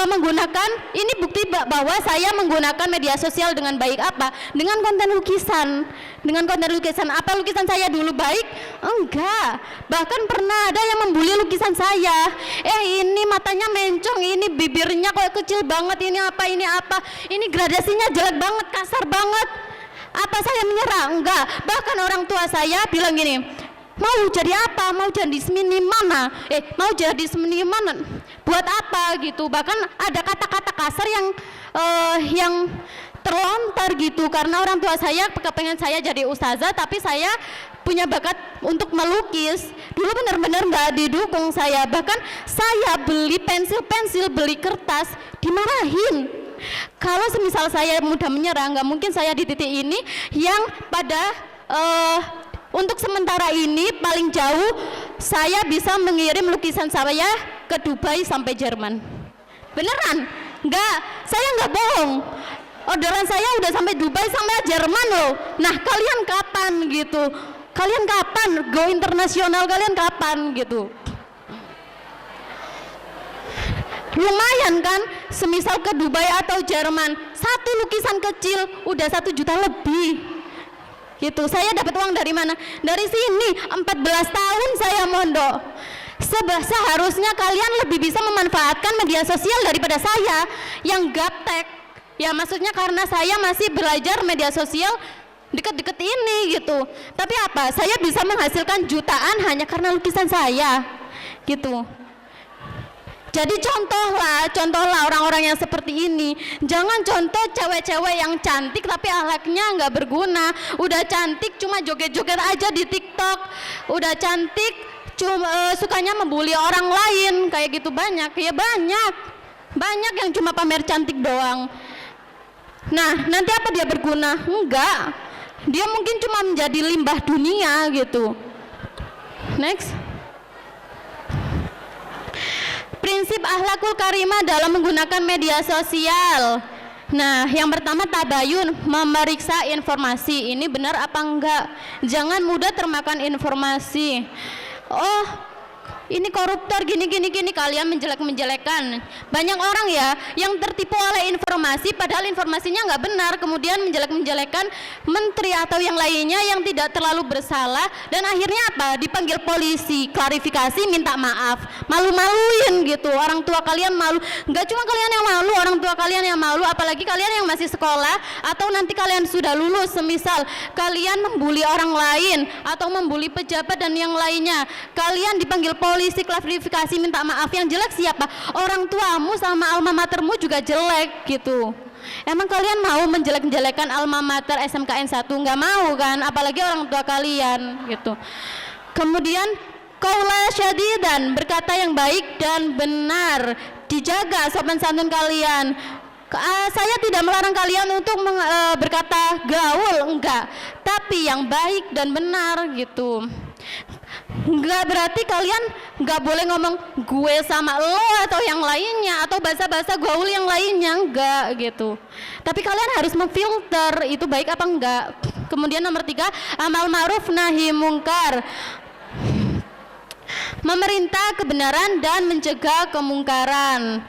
menggunakan, ini bukti bahwa saya menggunakan media sosial dengan baik. Apa? Dengan konten lukisan. Dengan konten lukisan. Apa lukisan saya dulu baik? Enggak. Bahkan pernah ada yang membuli lukisan saya. Ini matanya mencong, ini bibirnya kok kecil banget, ini apa, ini gradasinya jelek banget, kasar banget. Apa saya menyerah? Enggak. Bahkan orang tua saya bilang gini, mau jadi apa? Mau jadi seniman? Mau jadi seniman? Buat apa gitu? Bahkan ada kata-kata kasar yang terlontar gitu, karena orang tua saya kepengen saya jadi ustazah, tapi saya punya bakat untuk melukis. Dulu benar-benar nggak didukung saya. Bahkan saya beli pensil, beli kertas, dimarahin. Kalau semisal saya mudah menyerah, nggak mungkin saya di titik ini yang pada untuk sementara ini paling jauh saya bisa mengirim lukisan saya ke Dubai sampai Jerman. Beneran? Nggak, saya nggak bohong. Orderan saya udah sampai Dubai sampai Jerman loh. Nah kalian kapan gitu? Kalian kapan go internasional? Kalian kapan gitu? Lumayan kan, semisal ke Dubai atau Jerman, satu lukisan kecil udah 1 juta lebih gitu. Saya dapat uang dari mana? Dari sini. 14 tahun saya mondok. Seharusnya kalian lebih bisa memanfaatkan media sosial daripada saya yang gaptek. Ya maksudnya karena saya masih belajar media sosial deket-deket ini gitu. Tapi apa? Saya bisa menghasilkan jutaan hanya karena lukisan saya gitu. Jadi contohlah orang-orang yang seperti ini. Jangan contoh cewek-cewek yang cantik tapi akhlaknya nggak berguna. Udah cantik cuma joget-joget aja di TikTok. Udah cantik cuma sukanya membuli orang lain, kayak gitu banyak. Ya banyak yang cuma pamer cantik doang. Nah, nanti apa dia berguna? Enggak. Dia mungkin cuma menjadi limbah dunia gitu. Next. prinsip akhlakul karimah dalam menggunakan media sosial. Nah, yang pertama tabayun, memeriksa informasi. Ini benar apa enggak? Jangan mudah termakan informasi. Oh, ini koruptor gini kalian menjelek-menjelekan. Banyak orang ya yang tertipu oleh informasi padahal informasinya nggak benar, kemudian menjelek-menjelekan menteri atau yang lainnya yang tidak terlalu bersalah, dan akhirnya apa? Dipanggil polisi, klarifikasi, minta maaf, malu-maluin gitu. Orang tua kalian malu. Nggak cuma kalian yang malu, orang tua kalian yang malu, apalagi kalian yang masih sekolah atau nanti kalian sudah lulus. Semisal kalian membuli orang lain atau membuli pejabat dan yang lainnya, kalian dipanggil polisi, klarifikasi, minta maaf. Yang jelek siapa? Orang tuamu sama alma matermu juga jelek gitu. Emang kalian mau menjelek-jelekan alma mater SMKN 1? Nggak mau kan? Apalagi orang tua kalian gitu. Kemudian qaula syadidan, berkata yang baik dan benar. Dijaga sopan santun kalian. Saya tidak melarang kalian untuk berkata gaul, enggak, tapi yang baik dan benar gitu. Enggak berarti kalian enggak boleh ngomong gue sama lo atau yang lainnya atau bahasa-bahasa gaul yang lainnya, enggak gitu. Tapi kalian harus memfilter itu baik apa enggak. Kemudian nomor 3, amal ma'ruf nahi mungkar, memerintah kebenaran dan mencegah kemungkaran.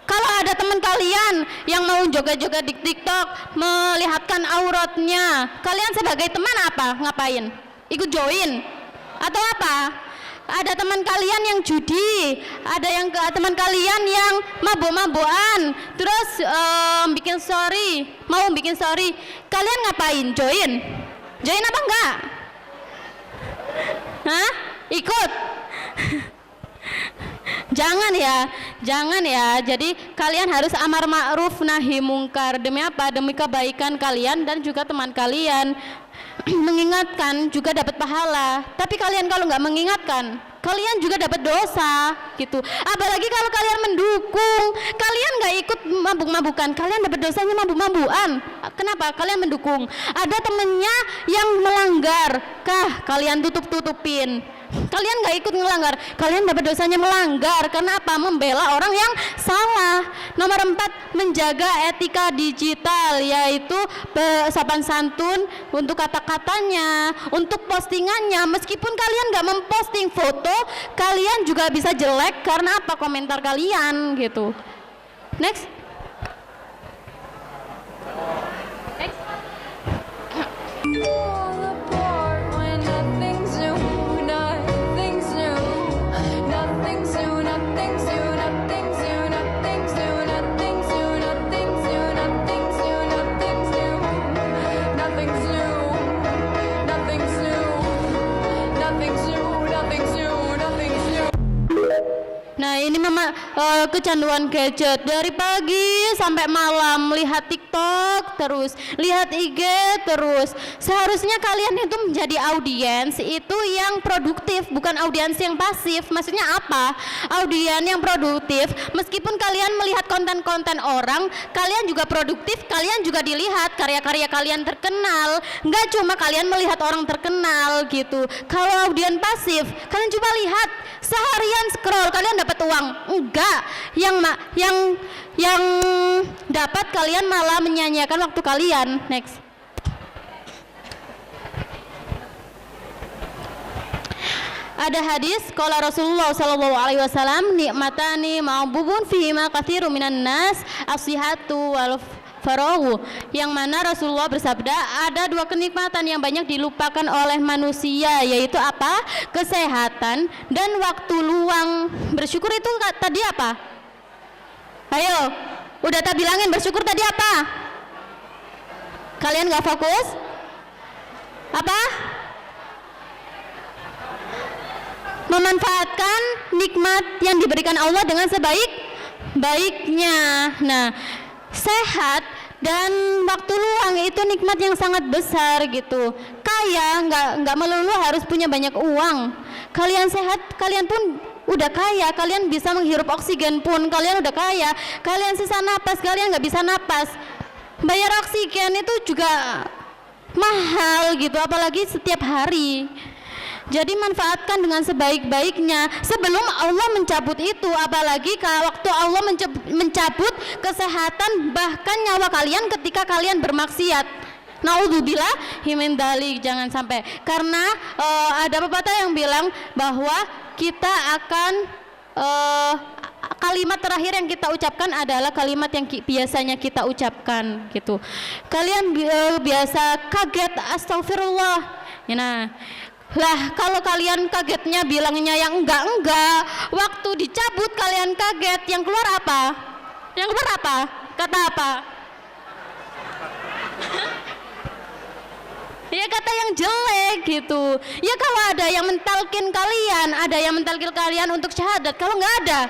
Kalau ada teman kalian yang mau joget-joget di TikTok, melihatkan auratnya, kalian sebagai teman apa? Ngapain? Ikut join? Atau apa? Ada teman kalian yang judi, ada yang teman kalian yang mabuk-mabukan, terus bikin story, mau bikin story, kalian ngapain? Join? Join apa enggak? Hah? Ikut? Jangan ya. Jadi kalian harus amar ma'ruf nahi mungkar. Demi apa? Demi kebaikan kalian dan juga teman kalian. Mengingatkan juga dapat pahala. Tapi kalian kalau nggak mengingatkan, kalian juga dapat dosa gitu. Apalagi kalau kalian mendukung, kalian nggak ikut mabuk-mabukan, kalian dapat dosanya mabuk-mabukan. Kenapa? Kalian mendukung. Ada temennya yang melanggar, kalian tutup-tutupin. Kalian nggak ikut melanggar, kalian dapat dosanya melanggar. Karena apa? Membela orang yang salah. Nomor 4, menjaga etika digital, yaitu sopan santun untuk kata-katanya, untuk postingannya. Meskipun kalian nggak memposting foto, kalian juga bisa jelek karena apa? Komentar kalian gitu. Next. Nah ini kecanduan gadget dari pagi sampai malam, lihat TikTok terus, lihat IG terus. Seharusnya kalian itu menjadi audiens itu yang produktif, bukan audiens yang pasif. Maksudnya apa? Audiens yang produktif. Meskipun kalian melihat konten-konten orang, kalian juga produktif, kalian juga dilihat, karya-karya kalian terkenal. Nggak cuma kalian melihat orang terkenal gitu. Kalau audiens pasif, kalian coba lihat, seharian scroll kalian dapat uang? Enggak. Yang dapat kalian malah menyanyiakan waktu kalian. Next. Ada hadis qala Rasulullah sallallahu alaihi wasallam, nikmatani ma'bubun fihima katsirun minan nas, as-sihhatu wal faraghu, yang mana Rasulullah bersabda ada 2 kenikmatan yang banyak dilupakan oleh manusia, yaitu apa? Kesehatan dan waktu luang. Bersyukur itu tadi apa? Ayo, udah tak bilangin bersyukur tadi apa? Kalian gak fokus? Apa? Memanfaatkan nikmat yang diberikan Allah dengan sebaik-baiknya. Nah, sehat dan waktu luang itu nikmat yang sangat besar gitu. Kaya nggak melulu harus punya banyak uang. Kalian sehat, kalian pun udah kaya. Kalian bisa menghirup oksigen pun kalian udah kaya. Kalian susah napas, kalian nggak bisa napas. Bayar oksigen itu juga mahal gitu, apalagi setiap hari. Jadi manfaatkan dengan sebaik-baiknya sebelum Allah mencabut itu. Apalagi kalau waktu Allah mencabut kesehatan bahkan nyawa kalian ketika kalian bermaksiat. Naudzubillah min dzalik, jangan sampai. Karena ada pepatah yang bilang bahwa kita akan kalimat terakhir yang kita ucapkan adalah kalimat yang biasanya kita ucapkan gitu. Kalian biasa kaget astagfirullah. Nah, lah kalau kalian kagetnya bilangnya yang enggak, waktu dicabut kalian kaget, yang keluar apa? Yang keluar apa? Kata apa? Ya kata yang jelek gitu. Ya kalau ada yang mentalkin kalian, ada yang mentalkin kalian untuk syahadat, kalau nggak ada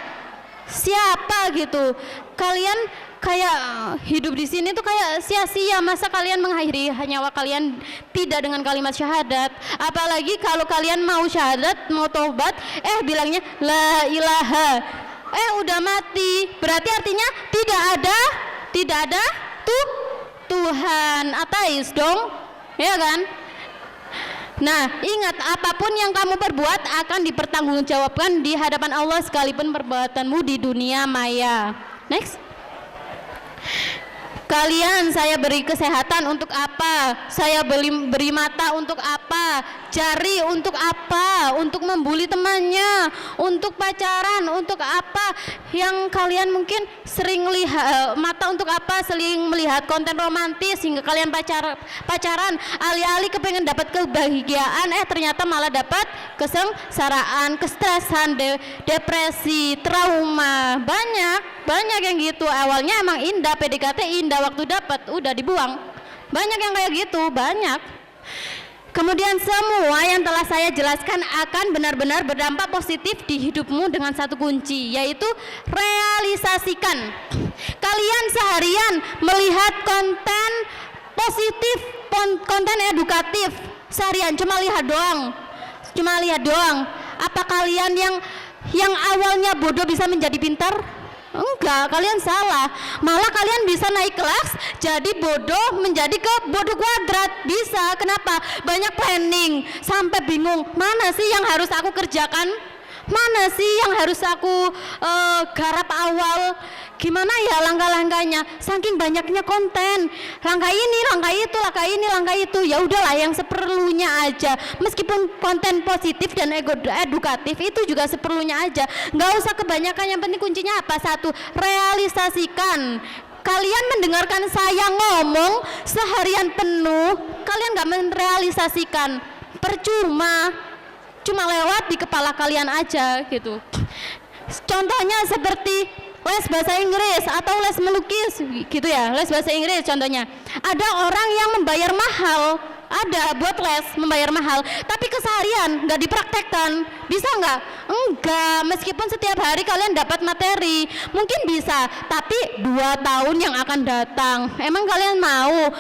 siapa gitu, kalian kayak hidup di sini tuh kayak sia-sia. Masa kalian mengakhiri nyawa kalian tidak dengan kalimat syahadat? Apalagi kalau kalian mau syahadat, mau tobat, bilangnya la ilaha, udah mati. Berarti artinya tidak ada Tuhan, ateis dong, ya kan? Nah, ingat, apapun yang kamu perbuat akan dipertanggungjawabkan di hadapan Allah sekalipun perbuatanmu di dunia maya. Next. Kalian saya beri kesehatan untuk apa? Saya beri mata untuk apa? Jari untuk apa? Untuk membuli temannya, untuk pacaran, untuk apa? Yang kalian mungkin sering lihat mata untuk apa? Sering melihat konten romantis hingga kalian pacaran, alih-alih kepengen dapat kebahagiaan, ternyata malah dapat kesengsaraan, kestresan, depresi, trauma. Banyak yang gitu. Awalnya emang indah, PDKT indah, waktu dapat udah dibuang. Banyak yang kayak gitu, banyak. Kemudian semua yang telah saya jelaskan akan benar-benar berdampak positif di hidupmu dengan satu kunci, yaitu realisasikan. Kalian seharian melihat konten positif, konten edukatif, seharian cuma lihat doang. Apa kalian yang awalnya bodoh bisa menjadi pintar? Enggak, kalian salah. Malah kalian bisa naik kelas jadi bodoh menjadi ke bodoh kuadrat. Bisa, kenapa? Banyak planning sampai bingung, mana sih yang harus aku kerjakan? Mana sih yang harus aku garap awal? Gimana ya langkah-langkahnya? Saking banyaknya konten, langkah ini, langkah itu. Ya udahlah, yang seperlunya aja. Meskipun konten positif dan edukatif itu juga seperlunya aja. Nggak usah kebanyakan. Yang penting kuncinya apa? Satu, realisasikan. Kalian mendengarkan saya ngomong seharian penuh, kalian nggak merealisasikan, percuma. Cuma lewat di kepala kalian aja gitu. Contohnya seperti les bahasa Inggris atau les melukis gitu ya, les bahasa Inggris contohnya. Ada orang yang membayar mahal, ada buat les membayar mahal, tapi keseharian nggak dipraktekkan. Bisa nggak? Enggak. Meskipun setiap hari kalian dapat materi, mungkin bisa, tapi 2 tahun yang akan datang, emang kalian mau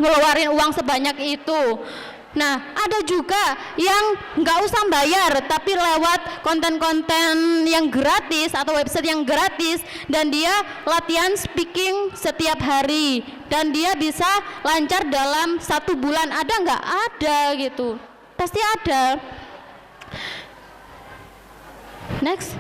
ngeluarin uang sebanyak itu? Nah, ada juga yang nggak usah bayar, tapi lewat konten-konten yang gratis atau website yang gratis, dan dia latihan speaking setiap hari, dan dia bisa lancar dalam 1 bulan. Ada nggak? Ada gitu, pasti ada. Next.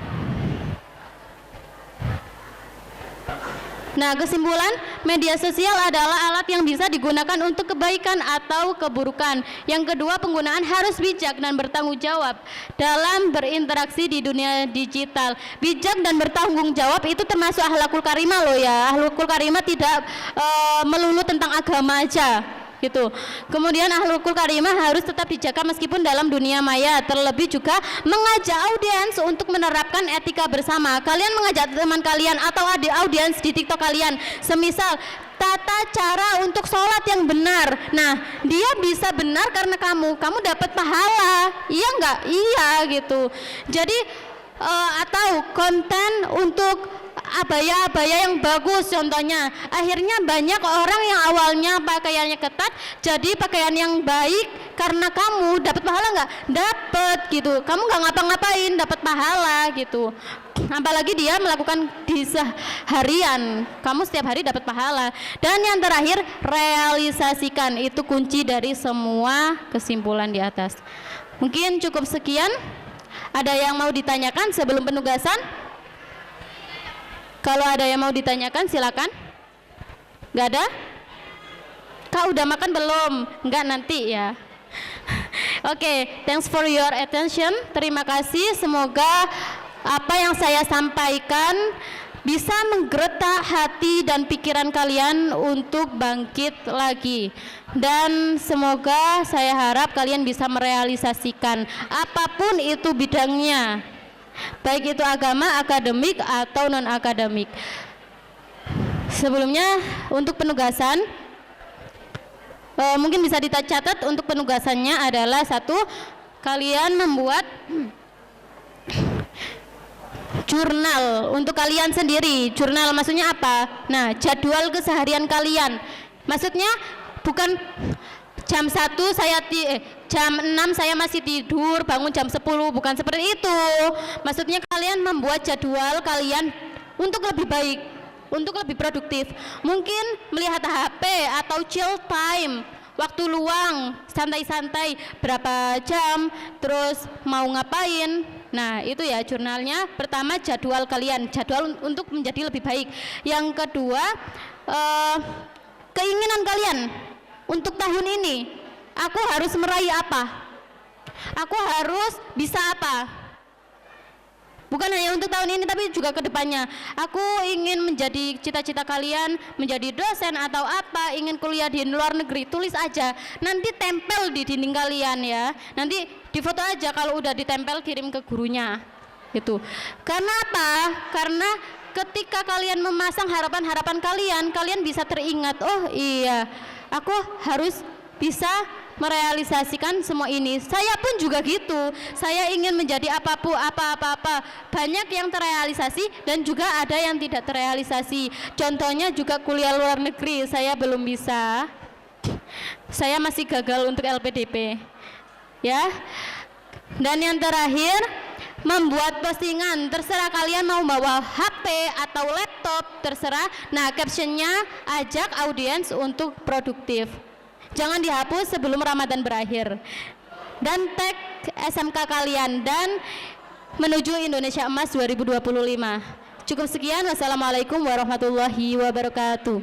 Nah, kesimpulan, media sosial adalah alat yang bisa digunakan untuk kebaikan atau keburukan. Yang kedua, penggunaan harus bijak dan bertanggung jawab dalam berinteraksi di dunia digital. Bijak dan bertanggung jawab itu termasuk akhlakul karimah loh ya. Akhlakul karimah tidak melulu tentang agama aja gitu. Kemudian akhlakul karimah harus tetap dijaga meskipun dalam dunia maya. Terlebih juga mengajak audiens untuk menerapkan etika bersama. Kalian mengajak teman kalian atau audiens di TikTok kalian, semisal tata cara untuk sholat yang benar. Nah, dia bisa benar karena kamu dapat pahala. Iya enggak? Iya gitu. Jadi atau konten untuk abaya yang bagus contohnya, akhirnya banyak orang yang awalnya pakaiannya ketat jadi pakaian yang baik karena kamu dapat pahala nggak? Dapat gitu. Kamu nggak ngapa-ngapain dapat pahala gitu. Apalagi dia melakukan di seharian, kamu setiap hari dapat pahala. Dan yang terakhir, realisasikan. Itu kunci dari semua kesimpulan di atas. Mungkin cukup sekian. Ada yang mau ditanyakan sebelum penugasan? Kalau ada yang mau ditanyakan silakan. Gak ada? Kak udah makan belum? Enggak, nanti ya. Oke, thanks for your attention. Terima kasih. Semoga apa yang saya sampaikan bisa menggerak hati dan pikiran kalian untuk bangkit lagi. Dan semoga saya harap kalian bisa merealisasikan apapun itu bidangnya, baik itu agama, akademik atau non akademik. Sebelumnya untuk penugasan, mungkin bisa dicatat untuk penugasannya adalah satu, kalian membuat jurnal untuk kalian sendiri. Jurnal maksudnya apa? Nah, jadwal keseharian kalian. Maksudnya bukan jam 1 jam 6 saya masih tidur, bangun jam 10, bukan seperti itu. Maksudnya kalian membuat jadwal kalian untuk lebih baik, untuk lebih produktif. Mungkin melihat HP atau chill time, waktu luang, santai-santai berapa jam, terus mau ngapain. Nah, itu ya jurnalnya. Pertama, jadwal kalian, jadwal untuk menjadi lebih baik. Yang kedua, keinginan kalian untuk tahun ini. Aku harus meraih apa? Aku harus bisa apa? Bukan hanya untuk tahun ini, tapi juga ke depannya. Aku ingin menjadi cita-cita kalian, menjadi dosen atau apa, ingin kuliah di luar negeri, tulis aja. Nanti tempel di dinding kalian ya. Nanti difoto aja, kalau udah ditempel kirim ke gurunya. Gitu. Karena apa? Karena ketika kalian memasang harapan-harapan kalian, kalian bisa teringat, oh iya, aku harus bisa merealisasikan semua ini. Saya pun juga gitu. Saya ingin menjadi apa-apa. Banyak yang terrealisasi dan juga ada yang tidak terrealisasi. Contohnya juga kuliah luar negeri, saya belum bisa. Saya masih gagal untuk LPDP. Ya. Dan yang terakhir, membuat postingan. Terserah kalian mau bawa HP atau laptop, terserah. Nah, captionnya ajak audiens untuk produktif. Jangan dihapus sebelum Ramadan berakhir. Dan tag SMK kalian dan menuju Indonesia Emas 2025. Cukup sekian. Wassalamualaikum warahmatullahi wabarakatuh.